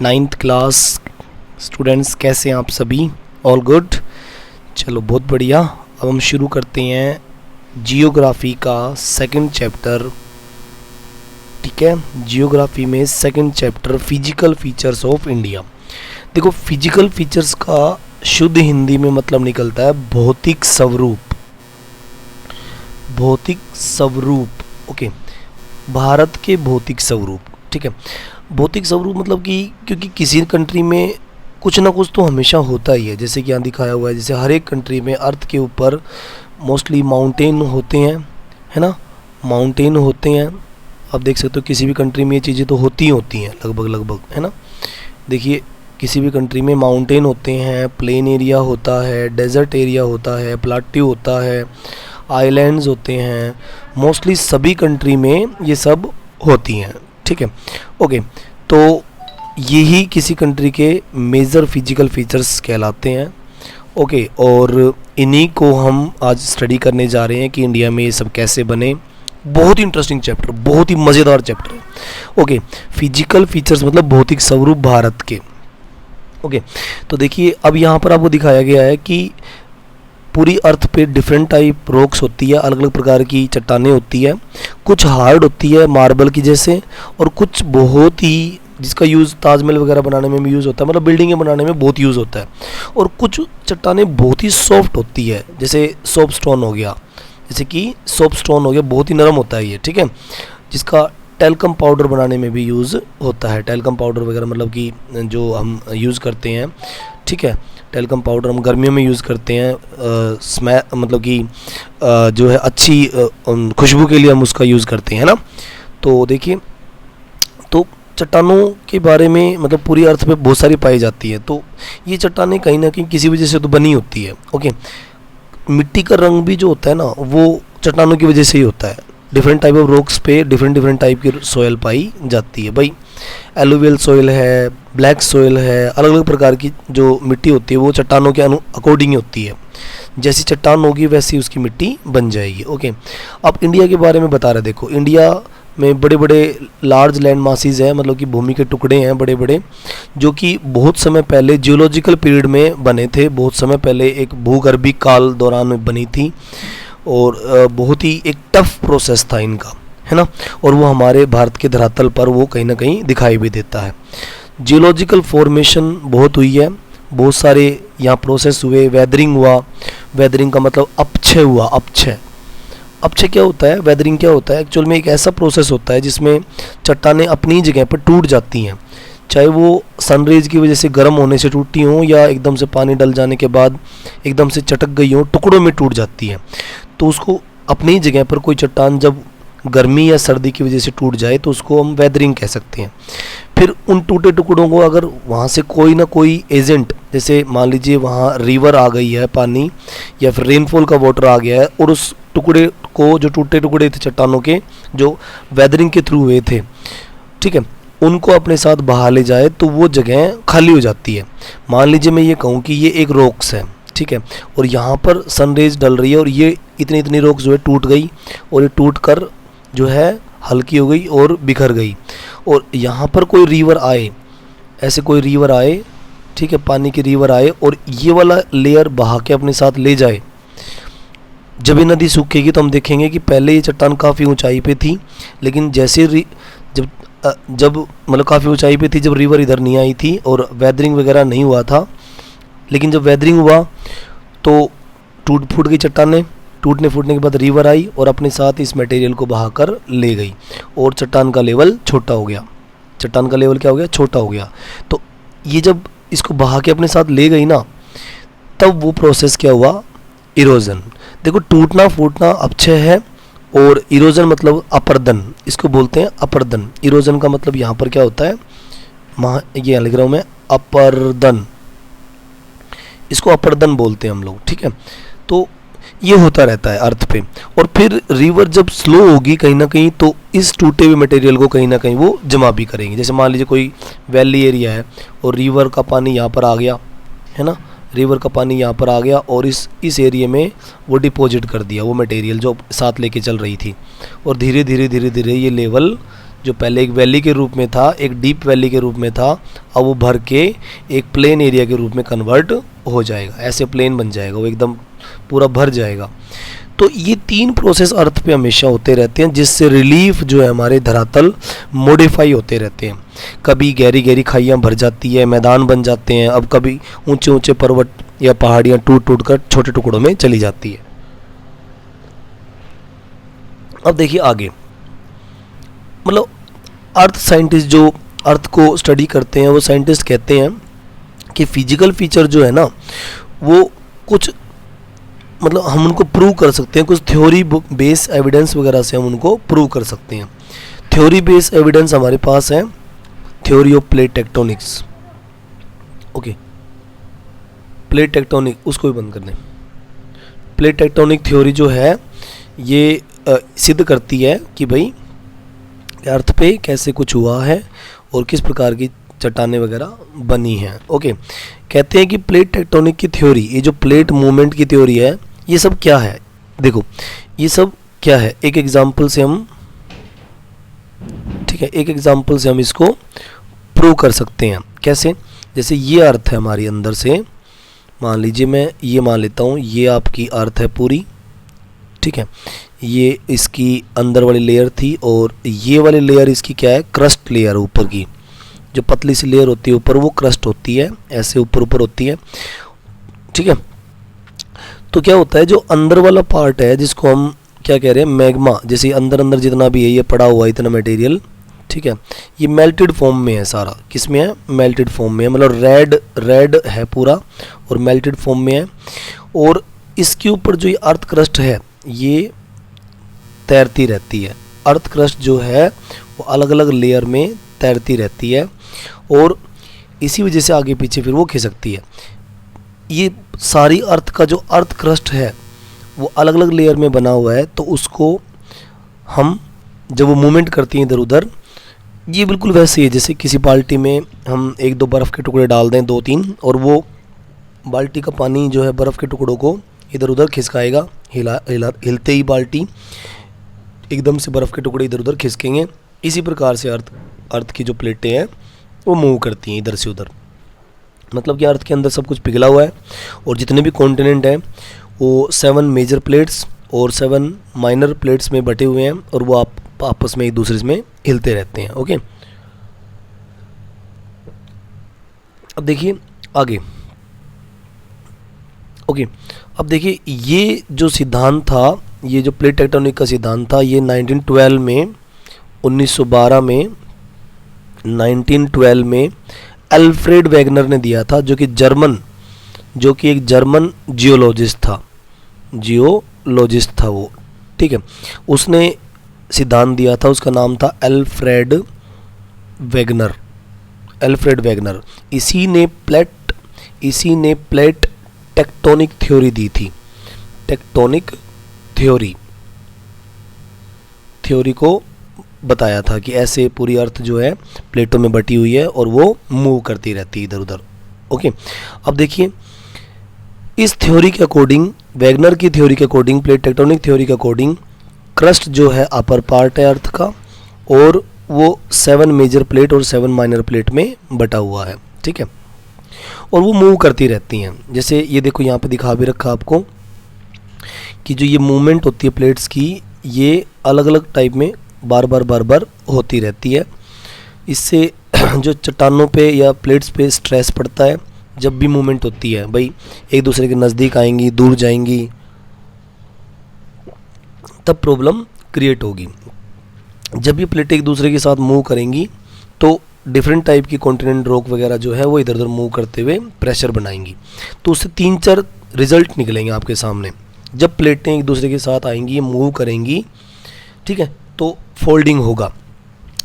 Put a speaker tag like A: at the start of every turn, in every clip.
A: Ninth class students, कैसे हैं आप सभी? All good? चलो बहुत बढ़िया। अब हम शुरू करते हैं जियोग्राफी का सेकंड चैप्टर। ठीक है, जियोग्राफी में second chapter physical features of India. देखो, फिजिकल फीचर्स का शुद्ध हिंदी में मतलब निकलता है भौतिक स्वरूप। भौतिक स्वरूप, ओके, भारत के भौतिक स्वरूप। ठीक है, भौतिक स्वरूप मतलब कि क्योंकि किसी कंट्री में कुछ ना कुछ तो हमेशा होता ही है, जैसे कि यहाँ दिखाया हुआ है। जैसे हर एक कंट्री में अर्थ के ऊपर मोस्टली माउंटेन होते हैं, है ना, माउंटेन होते हैं। आप देख सकते हो किसी भी कंट्री में ये चीज़ें तो होती हैं लगभग, है ना। देखिए, किसी भी कंट्री में माउंटेन होते हैं, प्लेन एरिया होता है, डेजर्ट एरिया होता है, प्लाट्यू होता है, आइलैंड्स होते हैं। मोस्टली सभी कंट्री में ये सब होती हैं। ठीक है, ओके, तो यही किसी कंट्री के मेजर फिजिकल फीचर्स कहलाते हैं। ओके, और इन्हीं को हम आज स्टडी करने जा रहे हैं कि इंडिया में ये सब कैसे बने। बहुत ही इंटरेस्टिंग चैप्टर, बहुत ही मज़ेदार चैप्टर है। ओके, फिजिकल फीचर्स मतलब भौतिक स्वरूप भारत के। ओके, तो देखिए, अब यहाँ पर आपको दिखाया गया है कि पूरी अर्थ पे डिफरेंट टाइप रॉक्स होती है, अलग अलग प्रकार की चट्टानें होती है। कुछ हार्ड होती है मार्बल की जैसे, और कुछ बहुत ही, जिसका यूज़ ताजमहल वगैरह बनाने में भी यूज़ होता है, मतलब बिल्डिंगें बनाने में बहुत यूज़ होता है। और कुछ चट्टानें बहुत ही सॉफ्ट होती है, जैसे सोप स्टोन हो गया, जैसे कि सोप स्टोन हो गया, बहुत ही नरम होता है ये। ठीक है, जिसका टेल्कम पाउडर बनाने में भी यूज़ होता है। टेल्कम पाउडर वगैरह मतलब कि जो हम यूज़ करते हैं। ठीक है, टेल्कम पाउडर हम गर्मियों में यूज़ करते हैं, मतलब कि जो है अच्छी खुशबू के लिए हम उसका यूज़ करते हैं ना। तो देखिए, तो चट्टानों के बारे में मतलब पूरी अर्थ पे बहुत सारी पाई जाती है। तो ये चट्टानें कहीं ना कहीं किसी वजह से तो बनी होती है। ओके, मिट्टी का रंग भी जो होता है ना, वो चट्टानों की वजह से ही होता है। डिफरेंट टाइप ऑफ रॉक्स पे डिफरेंट टाइप की सॉयल पाई जाती है भाई। एलुवियल सॉइल है, ब्लैक सॉइल है, अलग अलग प्रकार की जो मिट्टी होती है वो चट्टानों के अकॉर्डिंग ही होती है। जैसी चट्टान होगी वैसी उसकी मिट्टी बन जाएगी। ओके, अब इंडिया के बारे में बता रहे। देखो, इंडिया में बड़े बड़े लार्ज लैंड मासीज हैं, मतलब कि भूमि के टुकड़े हैं बड़े बड़े, जो कि बहुत समय पहले जियोलॉजिकल पीरियड में बने थे। बहुत समय पहले एक भूगर्भीय काल दौरान में बनी थी, और बहुत ही एक टफ प्रोसेस था इनका, है ना। और वो हमारे भारत के धरातल पर वो कहीं ना कहीं दिखाई भी देता है। जियोलॉजिकल फॉर्मेशन बहुत हुई है, बहुत सारे यहाँ प्रोसेस हुए। वेदरिंग हुआ, वेदरिंग का मतलब अपक्षय हुआ। अपक्षय क्या होता है, वेदरिंग क्या होता है? एक्चुअल में एक ऐसा प्रोसेस होता है जिसमें चट्टानें अपनी जगह पर टूट जाती हैं, चाहे वो सनरेज की वजह से गर्म होने से टूटी हों या एकदम से पानी डल जाने के बाद एकदम से चटक गई हो, टुकड़ों में टूट जाती हैं। तो उसको अपनी जगह पर कोई चट्टान जब गर्मी या सर्दी की वजह से टूट जाए तो उसको हम वेदरिंग कह सकते हैं। फिर उन टूटे टुकड़ों को अगर वहाँ से कोई ना कोई एजेंट, जैसे मान लीजिए वहाँ रिवर आ गई है पानी, या फिर रेनफॉल का वाटर आ गया है, और उस टुकड़े को, जो टूटे टुकड़े थे चट्टानों के, जो वेदरिंग के थ्रू हुए थे, ठीक है, उनको अपने साथ बहा ले जाए तो वो जगह खाली हो जाती है। मान लीजिए मैं ये कहूँ कि ये एक रॉक्स है, ठीक है, और यहाँ पर सनरेज डल रही है, और ये इतनी रॉक्स जो है टूट गई, और ये टूट कर जो है हल्की हो गई और बिखर गई। और यहाँ पर कोई रिवर आए, ऐसे कोई रिवर आए, ठीक है, पानी की रिवर आए, और ये वाला लेयर बहा के अपने साथ ले जाए। जब ये नदी सूखेगी तो हम देखेंगे कि पहले ये चट्टान काफ़ी ऊंचाई पे थी, लेकिन जैसे जब मतलब काफ़ी ऊंचाई पे थी जब रिवर इधर नहीं आई थी और वेदरिंग वगैरह नहीं हुआ था। लेकिन जब वेदरिंग हुआ तो टूट फूट गई चट्टानें, टूटने फूटने के बाद रिवर आई और अपने साथ इस मटेरियल को बहाकर ले गई, और चट्टान का लेवल छोटा हो गया। चट्टान का लेवल क्या हो गया? छोटा हो गया। तो ये जब इसको बहा के अपने साथ ले गई ना, तब वो प्रोसेस क्या हुआ? इरोजन। देखो, टूटना फूटना अपक्षय है, और इरोजन मतलब अपर्दन, इसको बोलते हैं अपर्दन। इरोजन का मतलब यहाँ पर क्या होता है? ये लिख रहा हूँ मैं, अपर्दन, इसको अपर्दन बोलते हैं हम लोग। ठीक है, तो ये होता रहता है अर्थ पे। और फिर रिवर जब स्लो होगी कहीं ना कहीं, तो इस टूटे हुए मटेरियल को कहीं ना कहीं वो जमा भी करेंगे। जैसे मान लीजिए कोई वैली एरिया है और रिवर का पानी यहाँ पर आ गया, है ना, रिवर का पानी यहाँ पर आ गया और इस एरिया में वो डिपॉजिट कर दिया वो मटेरियल जो साथ लेके चल रही थी, और धीरे धीरे धीरे धीरे ये लेवल जो पहले एक वैली के रूप में था, एक डीप वैली के रूप में था, अब वो भर के एक प्लेन एरिया के रूप में कन्वर्ट हो जाएगा। ऐसे प्लेन बन जाएगा, वो एकदम पूरा भर जाएगा। तो ये 3 प्रोसेस अर्थ पे हमेशा होते रहते हैं, जिससे रिलीफ जो है हमारे धरातल मॉडिफाई होते रहते हैं। कभी गहरी गहरी खाइयाँ भर जाती है, मैदान बन जाते हैं, अब कभी ऊंचे ऊंचे पर्वत या पहाड़ियाँ टूट टूट कर छोटे टुकड़ों में चली जाती है। अब देखिए आगे, मतलब अर्थ साइंटिस्ट जो अर्थ को स्टडी करते हैं वो साइंटिस्ट कहते हैं कि फिजिकल फीचर जो है ना वो कुछ मतलब हम उनको प्रूव कर सकते हैं, कुछ थ्योरी बेस एविडेंस वगैरह से हम उनको प्रूव कर सकते हैं। थ्योरी बेस एविडेंस हमारे पास है theory of plate tectonics. Okay, plate tectonic उसको भी बंद कर दें। प्लेट टेक्टोनिक थ्योरी जो है ये सिद्ध करती है कि भाई अर्थ पे कैसे कुछ हुआ है और किस प्रकार की चट्टानें वगैरह बनी हैं। ओके, कहते हैं कि प्लेट टेक्टोनिक की थ्योरी, ये जो प्लेट मूवमेंट की थ्योरी है, ये सब क्या है? देखो ये सब क्या है, एक एग्जांपल से हम, ठीक है, एक एग्जांपल से हम इसको प्रूव कर सकते हैं। कैसे? जैसे ये अर्थ है हमारी अंदर से, मान लीजिए मैं ये मान लेता हूँ, ये आपकी अर्थ है पूरी, ठीक है, ये इसकी अंदर वाली लेयर थी और ये वाली लेयर इसकी क्या है? क्रस्ट लेयर, ऊपर की जो पतली सी लेयर होती है ऊपर वो क्रस्ट होती है, ऐसे ऊपर ऊपर होती है, ठीक है। तो क्या होता है, जो अंदर वाला पार्ट है जिसको हम क्या कह रहे हैं, मैग्मा, जैसे अंदर अंदर जितना भी है ये पड़ा हुआ है इतना मटेरियल, ठीक है, ये मेल्टेड फॉर्म में है सारा। किस में है? मेल्टेड फॉर्म में है, मतलब रेड है पूरा और मेल्टेड फॉर्म में है। और इसके ऊपर जो ये अर्थ क्रस्ट है ये तैरती रहती है। अर्थ क्रस्ट जो है वो अलग अलग लेयर में तैरती रहती है और इसी वजह से आगे पीछे फिर वो खिसकती है। ये सारी अर्थ का जो अर्थ क्रस्ट है वो अलग अलग लेयर में बना हुआ है, तो उसको हम जब वो मूवमेंट करती हैं इधर उधर, ये बिल्कुल वैसे ही है जैसे किसी बाल्टी में हम 1-2 बर्फ़ के टुकड़े डाल दें, 2-3, और वो बाल्टी का पानी जो है बर्फ़ के टुकड़ों को इधर उधर खिसकाएगा। हिलते ही बाल्टी एकदम से बर्फ़ के टुकड़े इधर उधर खिसकेंगे। इसी प्रकार से अर्थ की जो प्लेटें हैं वो मूव करती हैं इधर से उधर। मतलब कि अर्थ के अंदर सब कुछ पिघला हुआ है और जितने भी कॉन्टिनेंट हैं वो 7 मेजर प्लेट्स और 7 माइनर प्लेट्स में बटे हुए हैं और वो आपस में एक दूसरे में हिलते रहते हैं। ओके, अब देखिए आगे। ओके, अब देखिए ये जो सिद्धांत था, ये जो प्लेट टेक्टोनिक का सिद्धांत था, ये 1912 में 1912 में अल्फ्रेड वेगनर ने दिया था, जो कि एक जर्मन जियोलॉजिस्ट था वो, ठीक है। उसने सिद्धांत दिया था, उसका नाम था अल्फ्रेड वेगनर। इसी ने प्लेट टेक्टोनिक थ्योरी दी थी। टेक्टोनिक थ्योरी को बताया था कि ऐसे पूरी अर्थ जो है प्लेटों में बटी हुई है और वो मूव करती रहती है इधर उधर। ओके, अब देखिए इस थ्योरी के अकॉर्डिंग, वेगनर की थ्योरी के अकॉर्डिंग, प्लेट टेक्टोनिक थ्योरी के अकॉर्डिंग, क्रस्ट जो है अपर पार्ट है अर्थ का और वो 7 मेजर प्लेट और 7 माइनर प्लेट में बटा हुआ है, ठीक है, और वो मूव करती रहती हैं। जैसे ये देखो यहाँ पे दिखा भी रखा आपको कि जो ये मूवमेंट होती है प्लेट्स की, ये अलग अलग टाइप में बार बार होती रहती है। इससे जो चट्टानों पे या प्लेट्स पे स्ट्रेस पड़ता है जब भी मूवमेंट होती है, भाई एक दूसरे के नज़दीक आएंगी, दूर जाएंगी, तब प्रॉब्लम क्रिएट होगी। जब ये प्लेटें एक दूसरे के साथ मूव करेंगी तो डिफरेंट टाइप की कॉन्टिनेंट रॉक वगैरह जो है वो इधर उधर मूव करते हुए प्रेशर बनाएंगी। तो उससे 3-4 रिजल्ट निकलेंगे आपके सामने। जब प्लेटें एक दूसरे के साथ आएंगी, मूव करेंगी, ठीक है, तो फोल्डिंग होगा।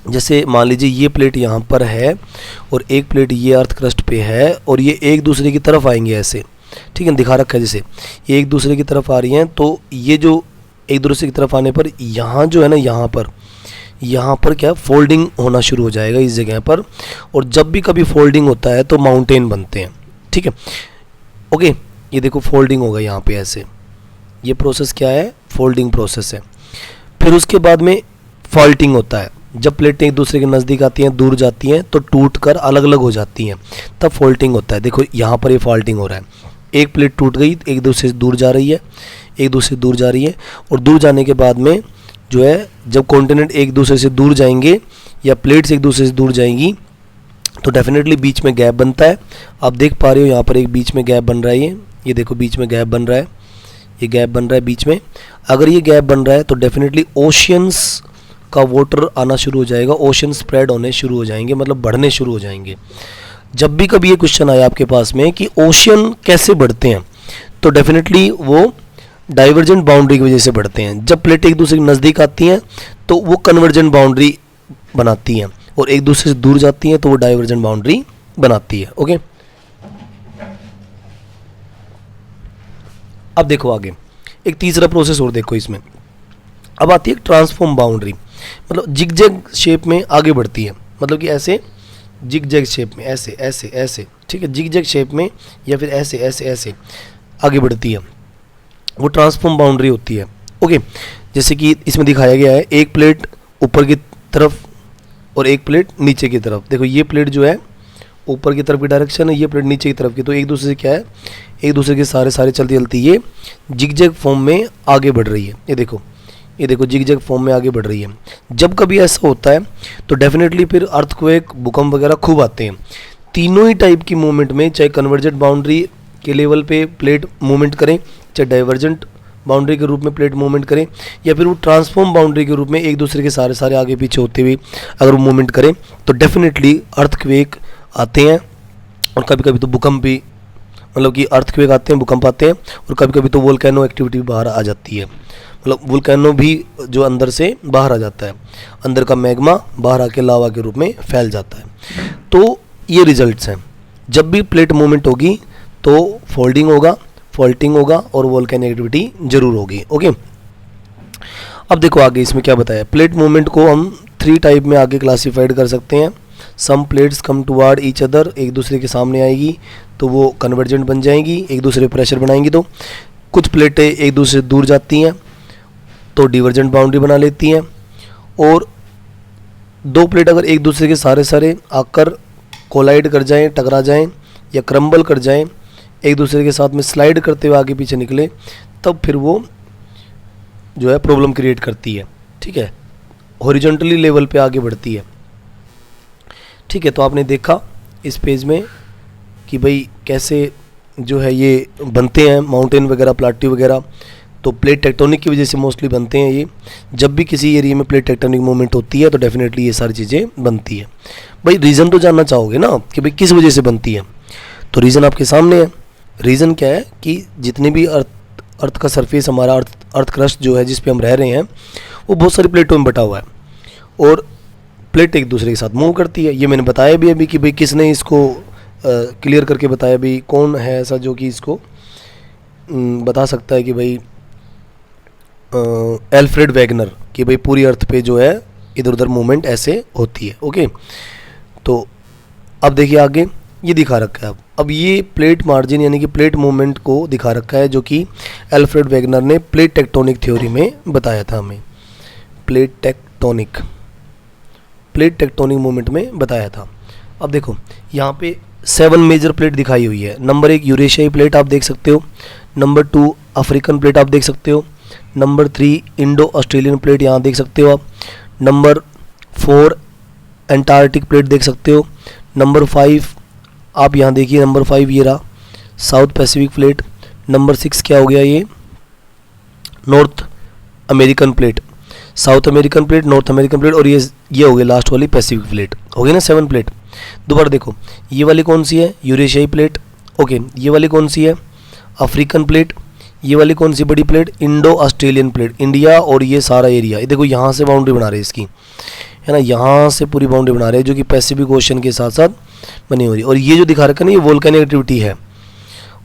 A: जैसे मान लीजिए ये प्लेट यहाँ पर है और एक प्लेट ये अर्थ क्रस्ट पे है और ये एक दूसरे की तरफ आएंगे ऐसे, ठीक है, दिखा रखा है जैसे ये एक दूसरे की तरफ आ रही हैं, तो ये जो एक दूसरे की तरफ आने पर यहाँ जो है ना, यहाँ पर क्या फोल्डिंग होना शुरू हो जाएगा इस जगह पर। और जब भी कभी फोल्डिंग होता है तो माउंटेन बनते हैं, ठीक है। ओके, ये देखो फोल्डिंग होगा यहाँ पे ऐसे, ये प्रोसेस क्या है, फोल्डिंग प्रोसेस है। फिर उसके बाद में फॉल्टिंग होता है, जब प्लेटें एक दूसरे के नज़दीक आती हैं, दूर जाती हैं तो टूट कर अलग अलग हो जाती हैं, तब फोल्टिंग होता है। देखो यहाँ पर ये फॉल्टिंग हो रहा है, एक प्लेट टूट गई, एक दूसरे से दूर जा रही है, एक दूसरे से दूर जा रही है, और दूर जाने के बाद में जो है जब कॉन्टिनेंट एक दूसरे से दूर जाएंगे या प्लेट्स एक दूसरे से दूर जाएंगी तो डेफिनेटली बीच में गैप बनता है। आप देख पा रहे हो यहाँ पर एक बीच में गैप बन रहा है, ये देखो बीच में गैप बन रहा है, ये गैप बन रहा है बीच में। अगर ये गैप बन रहा है तो डेफिनेटली ओशियंस का वाटर आना शुरू हो जाएगा, ओशन स्प्रेड होने शुरू हो जाएंगे, मतलब बढ़ने शुरू हो जाएंगे। जब भी कभी ये क्वेश्चन आया आपके पास में कि ओशियन कैसे बढ़ते हैं, तो डेफिनेटली वो डाइवर्जेंट बाउंड्री की वजह से बढ़ते हैं। जब प्लेटें एक दूसरे के नज़दीक आती हैं तो वो कन्वर्जेंट बाउंड्री बनाती हैं, और एक दूसरे से दूर जाती हैं तो वो डाइवर्जेंट बाउंड्री बनाती है। ओके, अब देखो आगे एक तीसरा प्रोसेस और देखो इसमें। अब आती है ट्रांसफॉर्म बाउंड्री, मतलब जिगजैग शेप में आगे बढ़ती है, मतलब कि ऐसे जिगजैग शेप में, ऐसे ऐसे ऐसे, ठीक है, जिगजैग शेप में या फिर ऐसे ऐसे ऐसे आगे बढ़ती है, वो ट्रांसफॉर्म बाउंड्री होती है। ओके, जैसे कि इसमें दिखाया गया है, एक प्लेट ऊपर की तरफ और एक प्लेट नीचे की तरफ। देखो ये प्लेट जो है ऊपर की तरफ की डायरेक्शन है, ये प्लेट नीचे की तरफ की, तो एक दूसरे से क्या है, एक दूसरे के सारे चलती चलती ये जिगजैग फॉर्म में आगे बढ़ रही है। ये देखो जिगजैग फॉर्म में आगे बढ़ रही है। जब कभी ऐसा होता है तो डेफिनेटली फिर अर्थक्वेक, भूकंप वगैरह खूब आते हैं। तीनों ही टाइप की मूवमेंट में, चाहे कन्वर्जेंट बाउंड्री के लेवल पे प्लेट मूवमेंट करें, चाहे डाइवर्जेंट बाउंड्री के रूप में प्लेट मूवमेंट करें, या फिर वो ट्रांसफॉर्म बाउंड्री के रूप में एक दूसरे के सारे आगे पीछे होते हुए अगर वो मूवमेंट करें, तो डेफिनेटली अर्थक्वेक आते हैं। और कभी कभी तो भूकंप भी, मतलब कि अर्थक्वेक आते हैं, भूकंप आते हैं, और कभी कभी तो वोल्केनो एक्टिविटी बाहर आ जाती है, मतलब वोल्केनो भी जो अंदर से बाहर आ जाता है, अंदर का मैग्मा बाहर आके लावा के रूप में फैल जाता है। तो ये रिजल्ट्स हैं। जब भी प्लेट मूवमेंट होगी तो फोल्डिंग होगा, फॉल्टिंग होगा और वोल्केनिक एक्टिविटी जरूर होगी। ओके, अब देखो आगे इसमें क्या बताया। प्लेट मूवमेंट को हम 3 टाइप में आगे क्लासीफाइड कर सकते हैं। सम प्लेट्स कम टुवर्ड ईच अदर, एक दूसरे के सामने आएगी तो वो कन्वर्जेंट बन जाएंगी, एक दूसरे प्रेशर बनाएंगी। तो कुछ प्लेटें एक दूसरे से दूर जाती हैं तो डिवर्जेंट बाउंड्री बना लेती हैं, और 2 प्लेट अगर एक दूसरे के सारे आकर कोलाइड कर जाएं, टकरा जाएं या क्रम्बल कर जाएं, एक दूसरे के साथ में स्लाइड करते हुए आगे पीछे निकले, तब फिर वो जो है प्रॉब्लम क्रिएट करती है। ठीक है, हॉरिजॉन्टली लेवल पे आगे बढ़ती है। ठीक है, तो आपने देखा इस पेज में कि भाई कैसे जो है ये बनते हैं, माउंटेन वगैरह, प्लाट्यू वगैरह। तो प्लेट टेक्टोनिक की वजह से मोस्टली बनते हैं ये। जब भी किसी एरिया में प्लेट टेक्टोनिक मूवमेंट होती है तो डेफिनेटली ये सारी चीज़ें बनती है। भाई रीज़न तो जानना चाहोगे ना कि भाई किस वजह से बनती है, तो रीज़न आपके सामने है। रीज़न क्या है कि जितने भी अर्थ का सरफेस, हमारा अर्थ क्रस्ट जो है जिस पे हम रह रहे हैं, वो बहुत सारी प्लेटों में बटा हुआ है, और प्लेट एक दूसरे के साथ मूव करती है। ये मैंने बताया भी अभी कि भाई किसने इसको क्लियर करके बताया, भाई कौन है ऐसा जो कि इसको बता सकता है कि भाई एल्फ्रेड वैगनर, कि भाई पूरी अर्थ पे जो है इधर उधर मूवमेंट ऐसे होती है। ओके, तो अब देखिए आगे ये दिखा रखा है। अब ये प्लेट मार्जिन यानी कि प्लेट मूवमेंट को दिखा रखा है, जो कि एल्फ्रेड वैगनर ने प्लेट टेक्टोनिक थ्योरी में बताया था हमें। प्लेट टेक्टोनिक मूवमेंट में बताया था। अब देखो यहाँ पे 7 मेजर प्लेट दिखाई हुई है। नंबर 1 यूरेशियाई प्लेट आप देख सकते हो, नंबर 2 अफ्रीकन प्लेट आप देख सकते हो, नंबर 3 इंडो ऑस्ट्रेलियन प्लेट यहाँ देख सकते हो आप, नंबर 4 एंटार्क्टिक प्लेट देख सकते हो, नंबर 5 आप यहाँ देखिए, नंबर 5 ये रहा साउथ पैसिफिक प्लेट, नंबर 6 क्या हो गया, ये north American plate, south American plate, north American plate, और ये हो गई लास्ट वाली पैसिफिक प्लेट। हो गई ना 7 प्लेट। दोबारा देखो ये वाली कौन सी है, यूरेशियाई प्लेट। ओके, ये वाली कौन सी है, अफ्रीकन प्लेट। ये वाली कौन सी बड़ी plate, Indo Australian plate, India और ये सारा एरिया। ये देखो यहाँ से बाउंड्री बना रहे हैं इसकी, है ना, यहाँ से पूरी बाउंड्री बना रहे हैं जो कि पैसिफिक ओशन के साथ साथ बनी हो रही है। और ये जो दिखा रखा है ना, ये वोल्केनिक एक्टिविटी है।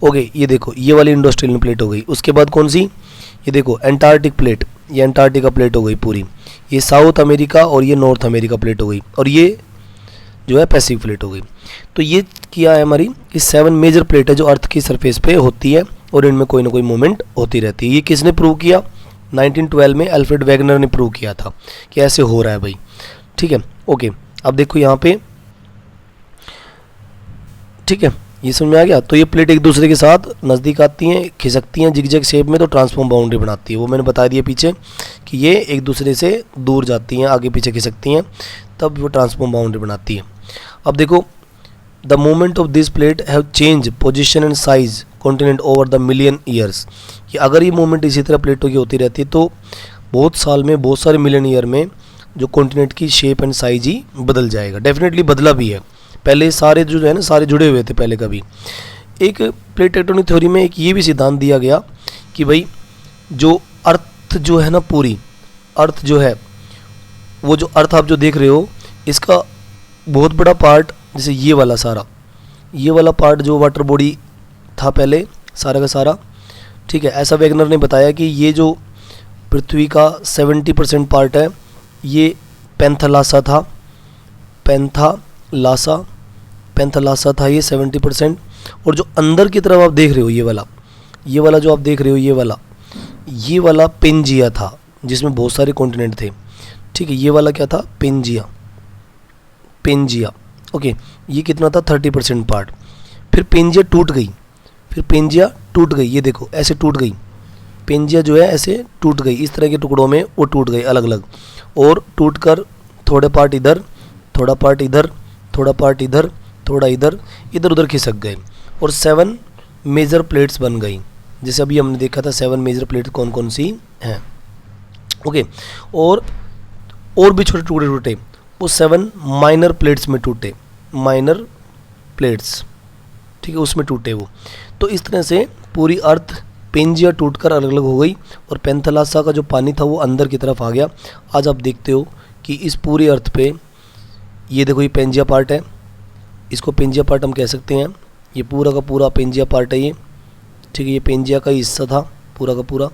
A: ओके, ये देखो ये वाली इंडो ऑस्ट्रेलियन प्लेट हो गई। उसके बाद कौन सी, ये देखो एंटार्क्टिक प्लेट, ये एंटार्क्टिका प्लेट हो गई पूरी, ये साउथ अमेरिका और ये नॉर्थ अमेरिका प्लेट हो गई, और ये जो है पैसिफिक प्लेट हो गई। तो ये किया है हमारी कि 7 मेजर प्लेट है जो अर्थ की सरफेस पे होती है और इनमें कोई ना कोई मूवमेंट होती रहती है। ये किसने प्रूव किया? 1912 में अल्फ्रेड वैगनर ने प्रूव किया था कि ऐसे हो रहा है भाई। ठीक है, ओके। अब देखो यहाँ पे, ठीक है, ये समझ में आ गया। तो ये प्लेट एक दूसरे के साथ नज़दीक आती हैं, खिसकती हैं जिगजैग शेप में, तो ट्रांसफॉर्म बाउंड्री बनाती है। वो मैंने बता दिया पीछे कि ये एक दूसरे से दूर जाती हैं, आगे पीछे खिसकती हैं, तब वो ट्रांसफॉर्म बाउंड्री बनाती है। अब देखो, the movement of this plate have change position and size continent over the million years, कि अगर ये मूवमेंट इसी तरह प्लेटों की होती रहती है तो बहुत साल में, बहुत सारे मिलियन ईयर में जो कॉन्टिनेंट की शेप एंड साइज ही बदल जाएगा। डेफिनेटली बदला भी है, पहले सारे जो है ना सारे जुड़े हुए थे पहले कभी। एक प्लेट टेक्टोनिक थ्योरी में एक ये भी सिद्धांत दिया गया कि भाई जो अर्थ जो है ना, पूरी अर्थ जो है, वो जो अर्थ आप जो देख रहे हो, इसका बहुत बड़ा पार्ट, जैसे ये वाला सारा, ये वाला पार्ट जो वाटर बॉडी था पहले सारा का सारा, ठीक है, ऐसा वैगनर ने बताया कि ये जो पृथ्वी का 70% पार्ट है ये पैंथलासा था, पैंथलासा था ये 70%। और जो अंदर की तरफ आप देख रहे हो ये वाला जो आप देख रहे हो ये वाला पेंजिया था, जिसमें बहुत सारे कॉन्टिनेंट थे। ठीक है, ये वाला क्या था? पेंजिया। ओके, ये कितना था? 30% पार्ट। फिर पेंजिया टूट गई, ये देखो ऐसे टूट गई, पेंजिया जो है ऐसे टूट गई, इस तरह के टुकड़ों में वो टूट गई अलग अलग, और टूटकर थोड़े पार्ट इधर, थोड़ा पार्ट इधर, थोड़ा पार्ट इधर, थोड़ा इधर, इधर उधर खिसक गए और 7 मेजर प्लेट्स बन गई। जैसे अभी हमने देखा था 7 मेजर प्लेट कौन कौन सी हैं। ओके, और भी छोटे टुकड़े टूटे, वो 7 माइनर प्लेट्स में टूटे, माइनर प्लेट्स, ठीक है, उसमें टूटे वो। तो इस तरह से पूरी अर्थ पेंजिया टूटकर अलग अलग हो गई और पैंथलासा का जो पानी था वो अंदर की तरफ आ गया। आज आप देखते हो कि इस पूरी अर्थ पे ये देखो, ये पेंजिया पार्ट है, इसको पेंजिया पार्ट हम कह सकते हैं। ये पूरा का पूरा पेंजिया पार्ट है ये, ठीक है, ये पेंजिया का हिस्सा था पूरा का पूरा,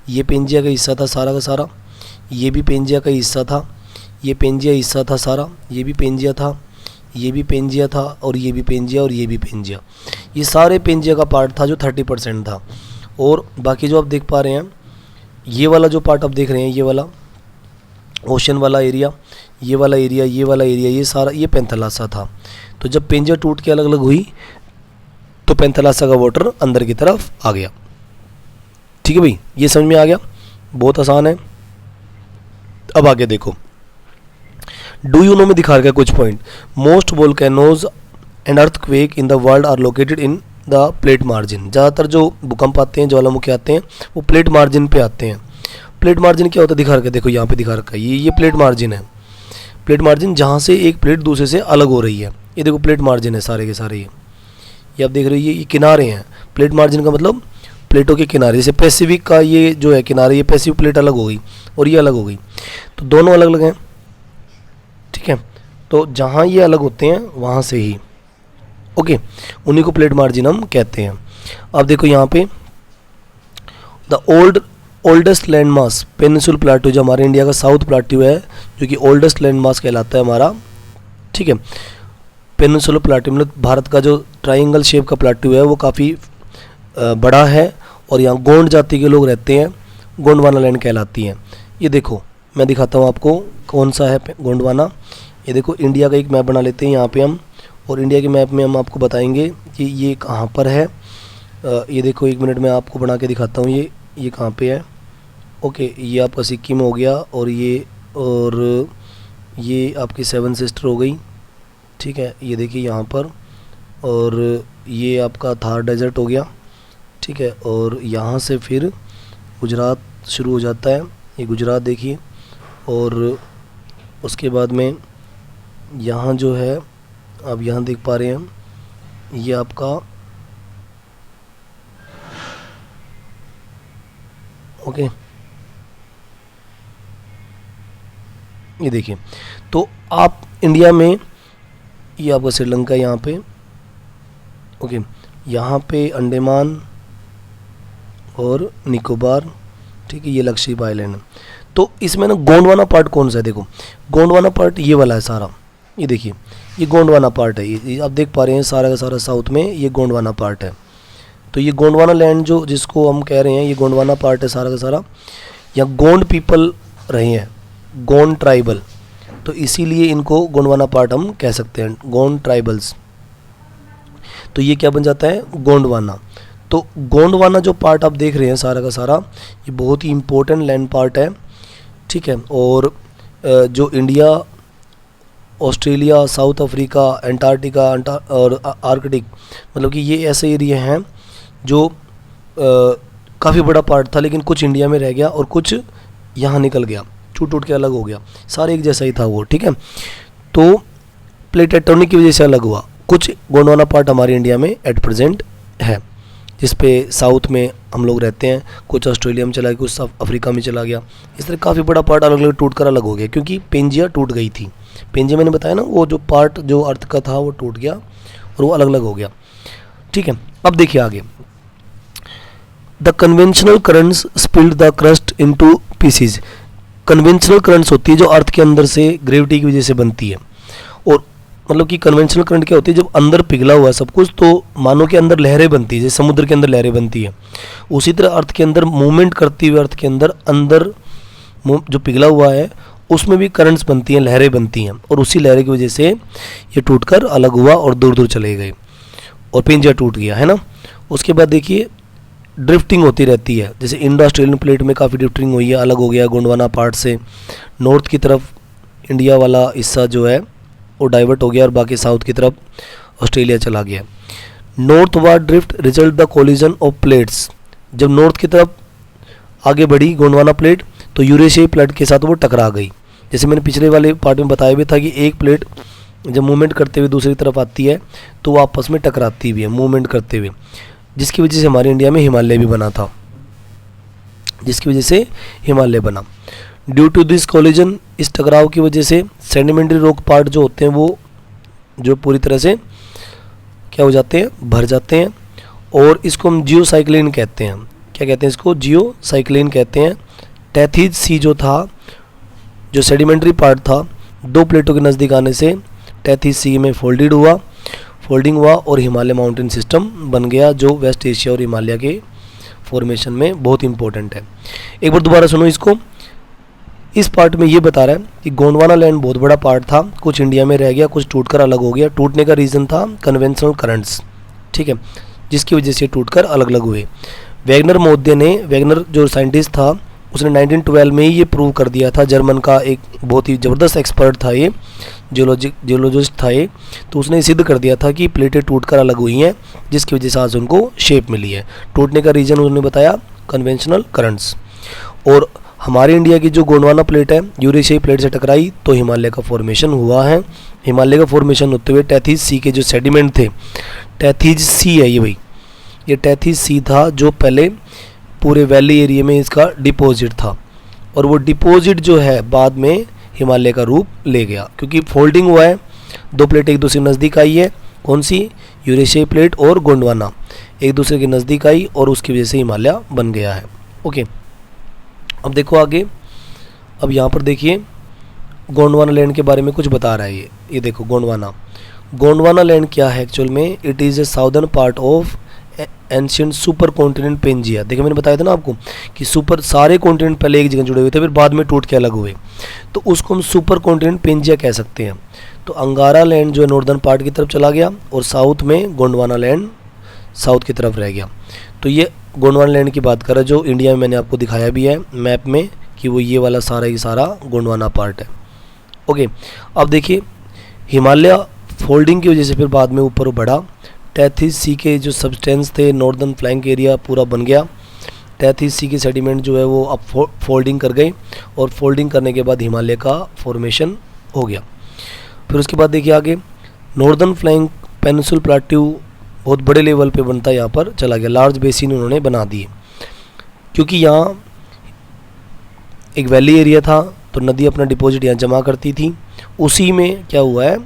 A: ये पेंजिया का हिस्सा था सारा का सारा, ये भी पेंजिया का हिस्सा था, ये पेंजिया हिस्सा था सारा, ये भी पेंजिया था, ये भी पेंजिया था, और ये भी पेंजिया, और ये भी पेंजिया। ये सारे पेंजिया का पार्ट था जो 30% था। और बाकी जो आप देख पा रहे हैं, ये वाला जो पार्ट आप देख रहे हैं, ये वाला ओशन वाला एरिया, ये वाला एरिया, ये वाला एरिया, ये सारा ये पैंथलासा था। तो जब पेंजिया टूट के अलग अलग हुई तो पैंथलासा का वाटर अंदर की तरफ आ गया। ठीक है भाई, ये समझ में आ गया, बहुत आसान है। अब आगे देखो, डू यू नो में दिखा रखा कुछ point. Most volcanoes and earthquake in the world are located in the plate margin. ज़्यादातर जो भूकंप आते हैं, ज्वालामुखी आते हैं, वो प्लेट मार्जिन पे आते हैं। प्लेट मार्जिन क्या होता है दिखा रखा है, देखो यहाँ पे दिखा रखा है, ये प्लेट मार्जिन है। प्लेट मार्जिन जहाँ से एक प्लेट दूसरे से अलग हो रही है, ये देखो प्लेट मार्जिन है सारे के सारे। ये आप देख रहे हो, ये किनारे हैं। प्लेट मार्जिन का मतलब प्लेटों के किनारे, जैसे पैसिफिक का ये जो है किनारे, ये पैसिफिक प्लेट अलग हो गई और ये अलग हो गई, तो दोनों अलग अलग हैं। ठीक है, तो जहाँ ये अलग होते हैं वहाँ से ही, ओके, उन्हीं को प्लेट मार्जिन हम कहते हैं। अब देखो यहाँ पे, the oldest land mass peninsula plateau, जो हमारे इंडिया का साउथ प्लाटू है, जो कि ओल्डेस्ट लैंड मास कहलाता है हमारा। ठीक है, पेनिनसुलर प्लाटू मतलब भारत का जो ट्रायंगल शेप का प्लाटू है वो काफ़ी बड़ा है, और यहाँ गोंड जाति के लोग रहते हैं, गोंडवाना लैंड कहलाती है। ये देखो मैं दिखाता हूँ आपको कौन सा है गोंडवाना। ये देखो, इंडिया का एक मैप बना लेते हैं यहाँ पे हम, और इंडिया के मैप में हम आपको बताएंगे कि ये कहाँ पर है। ये देखो, 1 मिनट में आपको बना के दिखाता हूँ ये कहाँ पे है। ओके, ये आपका सिक्किम हो गया, और ये आपकी 7 सिस्टर हो गई। ठीक है, ये देखिए यहाँ पर, और ये आपका थार डेजर्ट हो गया। ठीक है, और यहाँ से फिर गुजरात शुरू हो जाता है, ये गुजरात देखिए, और उसके बाद में यहाँ जो है आप यहाँ देख पा रहे हैं, ये आपका ओके, ये देखिए। तो आप इंडिया में, ये आपका श्रीलंका यहाँ पे, ओके, यहाँ पे अंडमान और निकोबार, ठीक है, ये लक्षद्वीप आइलैंड है। तो इसमें ना गोंडवाना पार्ट कौन सा है, देखो गोंडवाना पार्ट ये वाला है सारा, ये देखिए, ये गोंडवाना पार्ट है, ये आप देख पा रहे हैं सारा का सारा साउथ में ये गोंडवाना पार्ट है। तो ये गोंडवाना लैंड जो जिसको हम कह रहे हैं ये गोंडवाना पार्ट है सारा का सारा। यहाँ गोंड पीपल रहे हैं, गोंड ट्राइबल, तो इसीलिए इनको गोंडवाना पार्ट हम कह सकते हैं, गोंड ट्राइबल्स। तो ये क्या बन जाता है, गोंडवाना। तो गोंडवाना जो पार्ट आप देख रहे हैं सारा का सारा, ये बहुत ही इम्पोर्टेंट लैंड पार्ट है, ठीक है। और जो India, Australia, south Africa, Antarctica और आर्कटिक, मतलब कि ये ऐसे एरिया हैं जो काफ़ी बड़ा पार्ट था, लेकिन कुछ इंडिया में रह गया और कुछ यहाँ निकल गया, टूट टूट के अलग हो गया, सारे एक जैसा ही था वो, ठीक है। तो प्लेट टेक्टोनिक की वजह से अलग हुआ। कुछ गोंडवाना पार्ट हमारे इंडिया में एट प्रेजेंट है, जिस पे साउथ में हम लोग रहते हैं, कुछ ऑस्ट्रेलिया में चला गया, कुछ अफ्रीका में चला गया, इस तरह काफ़ी बड़ा पार्ट अलग अलग टूट कर अलग हो गया, क्योंकि पेंजिया टूट गई थी। पेंजिया मैंने बताया ना, वो जो पार्ट जो अर्थ का था वो टूट गया और वो अलग अलग हो गया, ठीक है। अब देखिए आगे, the conventional currents spilled the crust into pieces. Conventional currents होती है जो अर्थ के अंदर से ग्रेविटी की वजह से बनती है, और मतलब कि कन्वेंशनल करंट क्या होती है, जब अंदर पिघला हुआ है सब कुछ तो मानो के अंदर लहरें बनती है, जैसे समुद्र के अंदर लहरें बनती है, उसी तरह अर्थ के अंदर मूवमेंट करती हुई अर्थ के अंदर जो पिघला हुआ है उसमें भी करंट्स बनती हैं, लहरें बनती हैं, और उसी लहरें की वजह से ये टूटकर अलग हुआ और दूर दूर चले गए और पेंजिया टूट गया, है ना। उसके बाद देखिए ड्रिफ्टिंग होती रहती है, जैसे इंडो ऑस्ट्रेलियन प्लेट में काफ़ी ड्रिफ्टिंग हुई है, अलग हो गया गोंडवाना पार्ट से, नॉर्थ की तरफ इंडिया वाला हिस्सा जो है वो डाइवर्ट हो गया और बाकी साउथ की तरफ ऑस्ट्रेलिया चला गया। North ward drift result the collision of plates. जब नॉर्थ की तरफ आगे बढ़ी गोंडवाना प्लेट तो यूरेशियाई प्लेट के साथ वो टकरा गई। जैसे मैंने पिछले वाले पार्ट में बताया भी था कि एक प्लेट जब मूवमेंट करते हुए दूसरी तरफ आती है तो वो आपस में टकराती भी है मूवमेंट करते हुए, जिसकी वजह से हमारे इंडिया में हिमालय भी बना था, जिसकी वजह से हिमालय बना। ड्यू टू दिस कोलिजन, इस टकराव की वजह से सेडिमेंट्री रॉक पार्ट जो होते हैं वो जो पूरी तरह से क्या हो जाते हैं, भर जाते हैं, और इसको हम जियोसाइक्लिन कहते हैं। क्या कहते हैं इसको, जियोसाइक्लिन कहते हैं। टेथीज सी जो था, जो सेडिमेंट्री पार्ट था, दो प्लेटों के नज़दीक आने से टेथीज सी में फोल्डिंग हुआ और हिमालय माउंटेन सिस्टम बन गया, जो वेस्ट एशिया और हिमालय के फॉर्मेशन में बहुत इंपॉर्टेंट है। एक बार दोबारा सुनो इसको। इस पार्ट में ये बता रहा है कि गोंडवाना लैंड बहुत बड़ा पार्ट था, कुछ इंडिया में रह गया, कुछ टूटकर अलग हो गया। टूटने का रीज़न था कन्वेंशनल करंट्स, ठीक है, जिसकी वजह से टूटकर अलग अलग हुए। वैगनर जो साइंटिस्ट था उसने 1912 में ही ये प्रूव कर दिया था। जर्मन का एक बहुत ही ज़बरदस्त एक्सपर्ट था ये, जियोलॉजिस्ट था ये, तो उसने सिद्ध कर दिया था कि प्लेटें टूटकर अलग हुई हैं, जिसकी वजह से आज उनको शेप मिली है। टूटने का रीज़न उन्होंने बताया कन्वेंशनल करंट्स। और हमारे इंडिया की जो गोंडवाना प्लेट है यूरेशियाई प्लेट से टकराई तो हिमालय का फॉर्मेशन हुआ है। हिमालय का फॉर्मेशन होते हुए टेथीज सी के जो सेडिमेंट थे, टेथीज सी है ये भाई, ये टेथीज सी था जो पहले पूरे वैली एरिया में इसका डिपॉजिट था, और वो डिपॉजिट जो है बाद में हिमालय का रूप ले गया, क्योंकि फोल्डिंग हुआ है, दो प्लेट एक दूसरे के नज़दीक आई है। कौन सी, यूरेशियाई प्लेट और गोंडवाना एक दूसरे के नज़दीक आई और उसकी वजह से हिमालय बन गया है। ओके, अब देखो आगे। अब यहाँ पर देखिए गोंडवाना लैंड के बारे में कुछ बता रहा है ये देखो गोंडवाना लैंड क्या है एक्चुअल में। It is a southern part of ancient super continent Pangaea. देखिए मैंने बताया था ना आपको कि सारे कॉन्टिनेंट पहले एक जगह जुड़े हुए थे, फिर बाद में टूट के अलग हुए, तो उसको हम सुपर कॉन्टिनेंट पेंजिया कह सकते हैं। तो अंगारा लैंड जो है नॉर्दर्न पार्ट की तरफ चला गया और साउथ में गोंडवाना लैंड साउथ की तरफ रह गया। तो ये गोंडवाना लैंड की बात कर रहा है जो इंडिया में मैंने आपको दिखाया भी है मैप में कि वो ये वाला सारा ही सारा गोंडवाना पार्ट है। ओके, अब देखिए हिमालय फोल्डिंग की वजह से फिर बाद में ऊपर बढ़ा। टेथीज सी के जो सब्सटेंस थे नॉर्दर्न फ्लैंक एरिया पूरा बन गया। टेथीज सी के सेडिमेंट जो है वो अब फोल्डिंग कर गए और फोल्डिंग करने के बाद हिमालय का फॉर्मेशन हो गया। फिर उसके बाद देखिए आगे नॉर्दर्न फ्लैंक पेनिनसुल प्लेट्यू बहुत बड़े लेवल पे बनता यहाँ पर चला गया। लार्ज बेसिन उन्होंने बना दिए, क्योंकि यहाँ एक वैली एरिया था तो नदी अपना डिपॉजिट यहाँ जमा करती थी, उसी में क्या हुआ है,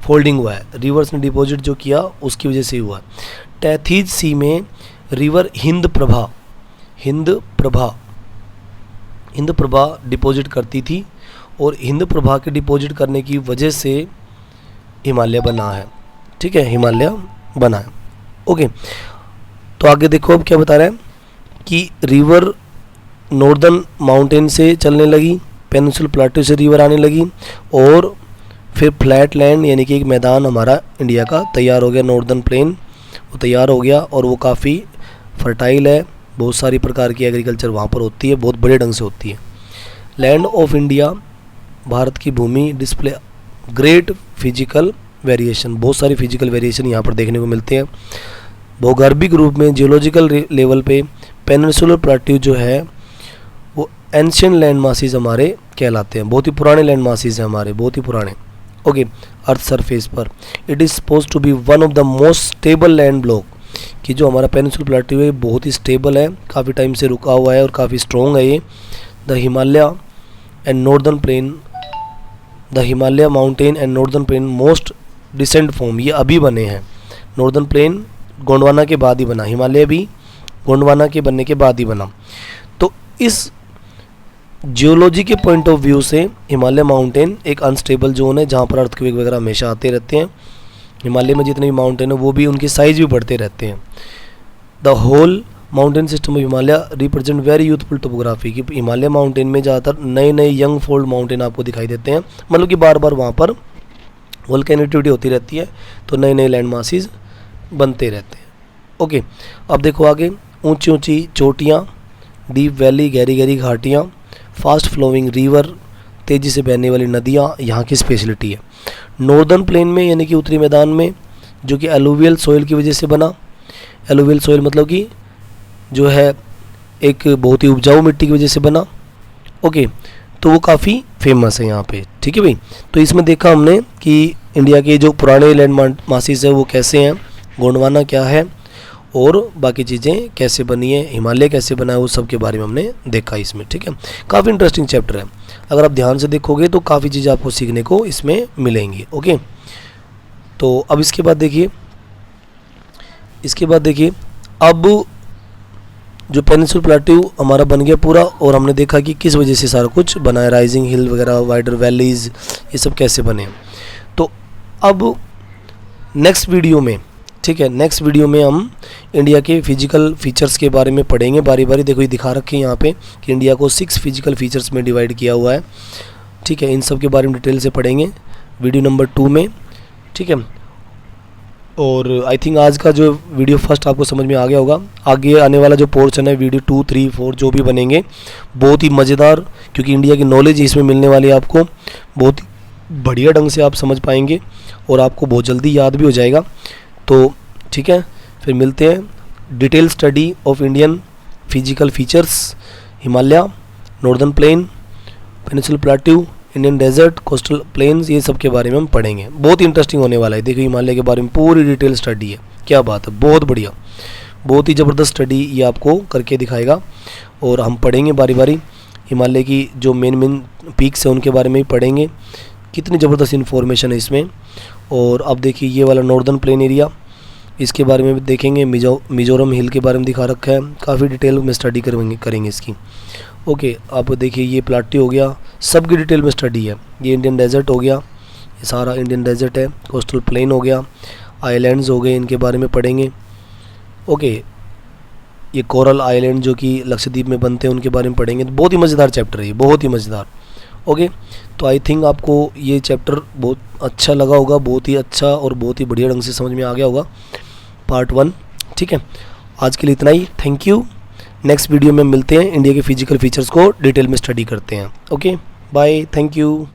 A: फोल्डिंग हुआ है। रिवर्स ने डिपॉजिट जो किया उसकी वजह से हुआ। टेथीज सी में रिवर हिंद प्रभा डिपॉजिट करती थी, और हिंद प्रभा के डिपॉजिट करने की वजह से हिमालय बना है, ठीक है, हिमालय बना है। ओके, तो आगे देखो अब क्या बता रहा है कि रिवर नॉर्दर्न माउंटेन से चलने लगी, पेनिनसुलर प्लेटू से रिवर आने लगी, और फिर फ्लैट लैंड यानी कि एक मैदान हमारा इंडिया का तैयार हो गया, नॉर्दर्न प्लेन वो तैयार हो गया, और वो काफ़ी फर्टाइल है, बहुत सारी प्रकार की एग्रीकल्चर वहाँ पर होती है, बहुत बड़े ढंग से होती है। लैंड ऑफ इंडिया, भारत की भूमि डिस्प्ले ग्रेट फिजिकल वेरिएशन, बहुत सारी फिजिकल वेरिएशन यहाँ पर देखने को मिलते हैं। भौगोलिक रूप में जियोलॉजिकल लेवल पे पेनिनसुलर प्लेट्यू जो है वो एंशियंट लैंड मासीज हमारे कहलाते हैं, बहुत ही पुराने लैंड मासीज हैं हमारे, बहुत ही पुराने। ओके, अर्थ सरफेस पर it is suppose to be one of the most stable land block, कि जो हमारा पेनिनसुलर प्लेट्यू है बहुत ही स्टेबल है, काफ़ी टाइम से रुका हुआ है और काफ़ी स्ट्रॉन्ग है ये। The Himalaya and northern plain, the Himalaya mountain and northern plain most decent form, ये अभी बने हैं। नॉर्दर्न प्लेन गोंडवाना के बाद ही बना, हिमालय भी गोंडवाना के बनने के बाद ही बना। तो इस जियोलॉजी के पॉइंट ऑफ व्यू से हिमालय माउंटेन एक अनस्टेबल जोन है, जहाँ पर अर्थक्वेक वगैरह हमेशा आते रहते हैं। हिमालय में जितने भी माउंटेन है वो भी उनके साइज भी बढ़ते रहते हैं। The whole mountain system of Himalaya represent very youthful topography, कि हिमालय माउंटेन में ज़्यादातर नए नए यंग फोल्ड माउंटेन आपको दिखाई देते हैं, मतलब कि बार बार वहाँ पर वोल्केनिटी होती रहती है, तो नए नए लैंड मासीज बनते रहते हैं। ओके, अब देखो आगे, ऊंची ऊंची चोटियाँ, डीप वैली, गहरी गहरी घाटियाँ, फास्ट फ्लोइंग रिवर, तेज़ी से बहने वाली नदियाँ यहाँ की स्पेशलिटी है। नॉर्दर्न प्लेन में यानी कि उत्तरी मैदान में, जो कि एलुवियल सोइल की वजह से बना, एलुवियल सोइल मतलब कि जो है एक बहुत ही उपजाऊ मिट्टी की वजह से बना। ओके, तो वो काफ़ी फेमस है यहाँ पे, ठीक है भाई। तो इसमें देखा हमने कि इंडिया के जो पुराने लैंड मासीज है वो कैसे हैं, गोंडवाना क्या है और बाकी चीज़ें कैसे बनी है, हिमालय कैसे बना है, वो सब के बारे में हमने देखा इसमें, ठीक है। काफ़ी इंटरेस्टिंग चैप्टर है, अगर आप ध्यान से देखोगे तो काफ़ी चीज़ें आपको सीखने को इसमें मिलेंगी। ओके, तो अब इसके बाद देखिए अब जो पेनिनसुलर प्लेट्यू हमारा बन गया पूरा, और हमने देखा कि किस वजह से सारा कुछ बना है, राइजिंग हिल वगैरह, वाइडर वैलीज, ये सब कैसे बने। तो अब नेक्स्ट वीडियो में, ठीक है, नेक्स्ट वीडियो में हम इंडिया के फिजिकल फीचर्स के बारे में पढ़ेंगे बारी बारी। देखो ये दिखा रखे हैं यहाँ पे कि इंडिया को 6 फिजिकल फीचर्स में डिवाइड किया हुआ है, ठीक है। इन सब के बारे में डिटेल से पढ़ेंगे वीडियो नंबर 2 में, ठीक है। और आई थिंक आज का जो वीडियो फर्स्ट आपको समझ में आ गया होगा। आगे आने वाला जो पोर्शन है वीडियो 2, 3, 4 जो भी बनेंगे बहुत ही मज़ेदार, क्योंकि इंडिया की नॉलेज इसमें मिलने वाली है आपको, बहुत बढ़िया ढंग से आप समझ पाएंगे और आपको बहुत जल्दी याद भी हो जाएगा। तो ठीक है, फिर मिलते हैं। Detail study of Indian physical features, Himalaya, northern plain, peninsular plateau, Indian desert, coastal plains, ये सब के बारे में हम पढ़ेंगे। बहुत इंटरेस्टिंग होने वाला है। देखो हिमालय के बारे में पूरी डिटेल स्टडी है, क्या बात है, बहुत बढ़िया, बहुत ही ज़बरदस्त स्टडी ये आपको करके दिखाएगा। और हम पढ़ेंगे बारी बारी हिमालय की जो मेन पीक्स है उनके बारे में ही पढ़ेंगे, कितनी ज़बरदस्त इन्फॉर्मेशन है इसमें। और अब देखिए ये वाला नॉर्दर्न प्लेन एरिया, इसके बारे में भी देखेंगे। मिजोरम हिल के बारे में दिखा रखा है, काफ़ी डिटेल में स्टडी करेंगे इसकी। ओके, आप देखिए ये प्लेट्यू हो गया, सब की डिटेल में स्टडी है। ये इंडियन डेजर्ट हो गया, ये सारा इंडियन डेजर्ट है। कोस्टल प्लेन हो गया, आइलैंड्स हो गए, इनके बारे में पढ़ेंगे। ओके, ये कोरल आइलैंड जो कि लक्षद्वीप में बनते हैं उनके बारे में पढ़ेंगे। तो बहुत ही मज़ेदार चैप्टर है ये, बहुत ही मज़ेदार। ओके, तो आई थिंक आपको ये चैप्टर बहुत अच्छा लगा होगा, बहुत ही अच्छा और बहुत ही बढ़िया ढंग से समझ में आ गया होगा पार्ट 1, ठीक है। आज के लिए इतना ही, थैंक यू। नेक्स्ट वीडियो में मिलते हैं, इंडिया के फिजिकल फीचर्स को डिटेल में स्टडी करते हैं। Okay, bye, thank you.